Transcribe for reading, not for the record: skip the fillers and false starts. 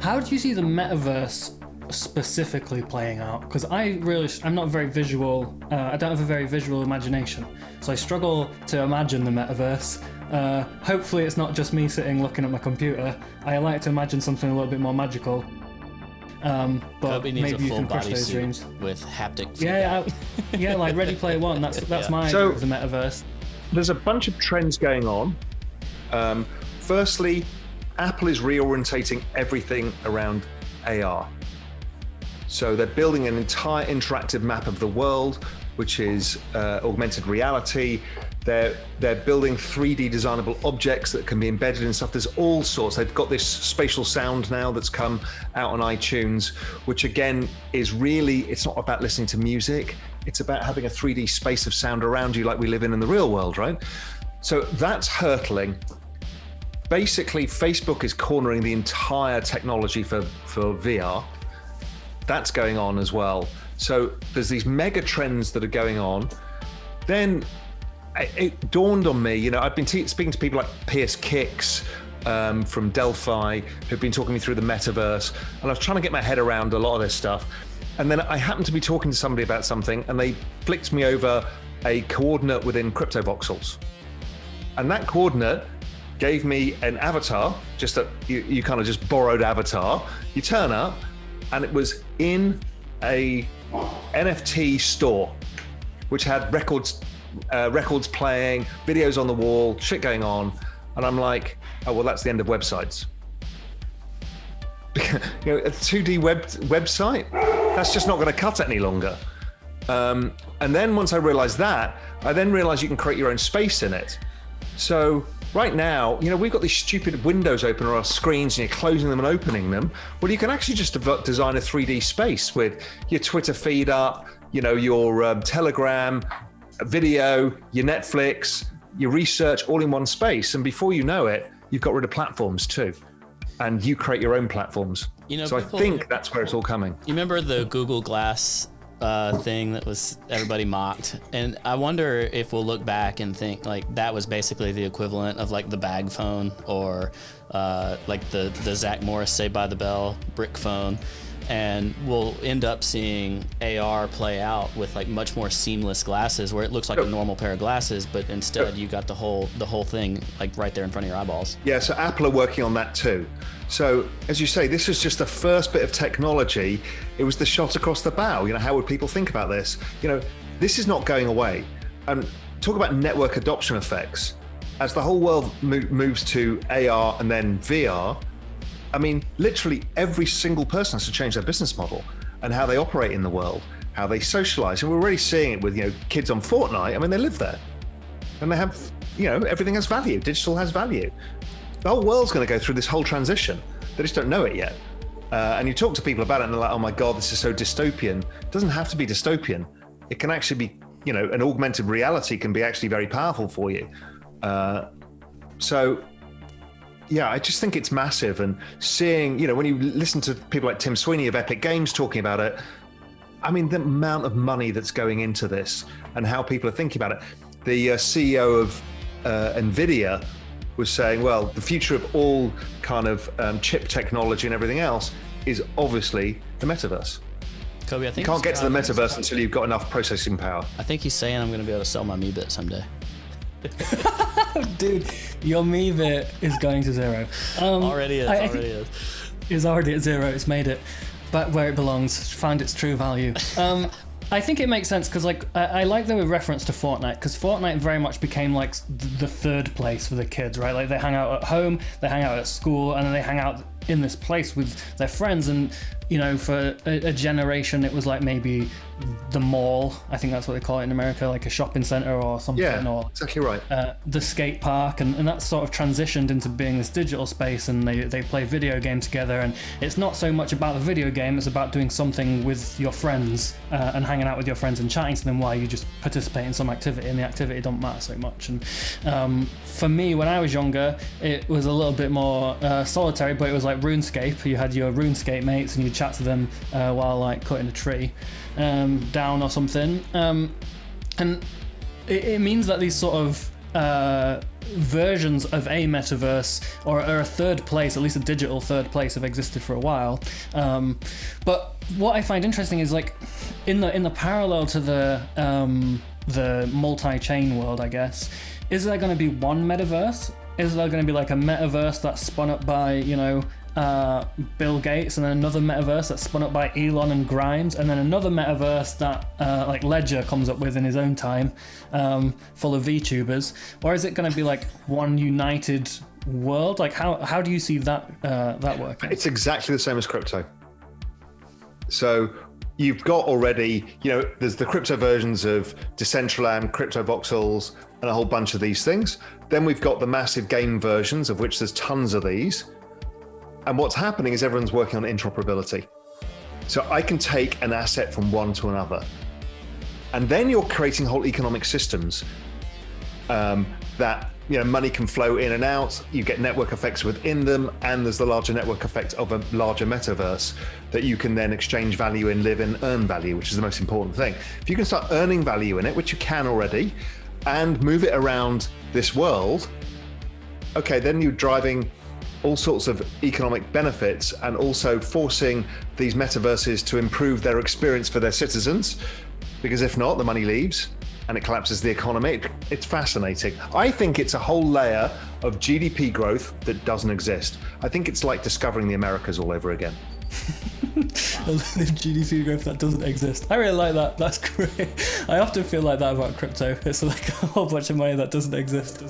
How do you see the metaverse specifically playing out? Because I'm not very visual. I don't have a very visual imagination, so I struggle to imagine the metaverse. Hopefully it's not just me sitting looking at my computer. I like to imagine something a little bit more magical. But Kobe needs maybe a you full can crush body those suit dreams. with haptic feedback. Yeah, like Ready Player One. That's my idea of the metaverse. There's a bunch of trends going on. Firstly, Apple is reorientating everything around AR. So they're building an entire interactive map of the world, which is augmented reality. They're building 3D designable objects that can be embedded in stuff. There's all sorts. They've got this spatial sound now that's come out on iTunes, which again is really, it's not about listening to music. It's about having a 3D space of sound around you like we live in the real world, right? So that's hurtling. Basically, Facebook is cornering the entire technology for VR. That's going on as well. So there's these mega trends that are going on. Then it dawned on me, I've been speaking to people like Pierce Kicks from Delphi, who've been talking me through the metaverse, and I was trying to get my head around a lot of this stuff. And then I happened to be talking to somebody about something, and they flicked me over a coordinate within CryptoVoxels. And that coordinate gave me an avatar, just that you kind of just borrowed avatar. You turn up, and it was in a NFT store, which had records playing, videos on the wall, shit going on. And I'm like, oh, well, that's the end of websites. A 2D website, that's just not going to cut it any longer. And then once I realized that, I then realized you can create your own space in it. So right now, we've got these stupid windows open on our screens and you're closing them and opening them. Well, you can actually just design a 3D space with your Twitter feed up, your Telegram, video, your Netflix, your research all in one space. And before you know it, you've got rid of platforms too. And you create your own platforms. So I think that's where it's all coming. You remember the Google Glass thing that was everybody mocked? And I wonder if we'll look back and think like that was basically the equivalent of like the bag phone or like the Zach Morris Saved by the Bell brick phone. And we'll end up seeing AR play out with like much more seamless glasses where it looks like a normal pair of glasses, but instead you got the whole thing like right there in front of your eyeballs. Yeah, so Apple are working on that too. So as you say, this is just the first bit of technology. It was the shot across the bow. How would people think about this? This is not going away. Talk about network adoption effects. As the whole world moves to AR and then VR, literally every single person has to change their business model and how they operate in the world, how they socialize. And we're already seeing it with, kids on Fortnite. They live there and they have, everything has value. Digital has value. The whole world's going to go through this whole transition. They just don't know it yet. And you talk to people about it and they're like, oh my God, this is so dystopian. It doesn't have to be dystopian. It can actually be, an augmented reality can be actually very powerful for you. Yeah, I just think it's massive. And seeing, when you listen to people like Tim Sweeney of Epic Games talking about it, the amount of money that's going into this and how people are thinking about it. The CEO of NVIDIA was saying, well, the future of all kind of chip technology and everything else is obviously the metaverse. Kobe, I think you can't get to the metaverse until you've got enough processing power. I think he's saying I'm going to be able to sell my Meebit someday. Dude, your Meebit is going to zero. Already is. It's already at zero. It's made it back where it belongs. Found its true value. I think it makes sense because, I like the reference to Fortnite because Fortnite very much became like the third place for the kids, right? Like they hang out at home, they hang out at school, and then they hang out in this place with their friends. And for a generation, it was like maybe the mall. I think that's what they call it in America, like a shopping center or something. Yeah, or exactly right. The skate park, and that sort of transitioned into being this digital space, and they play video games together. And it's not so much about the video game; it's about doing something with your friends and hanging out with your friends and chatting to them while you just participate in some activity. And the activity don't matter so much. And for me, when I was younger, it was a little bit more solitary, but it was like RuneScape. You had your RuneScape mates, and you chat to them while like cutting a tree down or something. And it means that these sort of versions of a metaverse, or a third place, at least a digital third place, have existed for a while. But what I find interesting is, like, in the parallel to the multi-chain world, I guess, is there going to be one metaverse? Is there going to be like a metaverse that's spun up by, you know, Bill Gates, and then another metaverse that's spun up by Elon and Grimes, and then another metaverse that like Ledger comes up with in his own time, full of VTubers? Or is it going to be like one united world? Like, how do you see that working? It's exactly the same as crypto. So you've got already, you know, there's the crypto versions of Decentraland, Crypto Voxels, and a whole bunch of these things. Then we've got the massive game versions, of which there's tons of these. And what's happening is everyone's working on interoperability. So I can take an asset from one to another. And then you're creating whole economic systems that, you know, money can flow in and out. You get network effects within them, and there's the larger network effect of a larger metaverse that you can then exchange value in, live in, earn value, which is the most important thing. If you can start earning value in it, which you can already, and move it around this world, okay, then you're driving all sorts of economic benefits, and also forcing these metaverses to improve their experience for their citizens, because if not, the money leaves and it collapses the economy. It's fascinating. I think it's a whole layer of GDP growth that doesn't exist. I think it's like discovering the Americas all over again. GDP growth that doesn't exist. I really like that. That's great. I often feel like that about crypto. It's like a whole bunch of money that doesn't exist.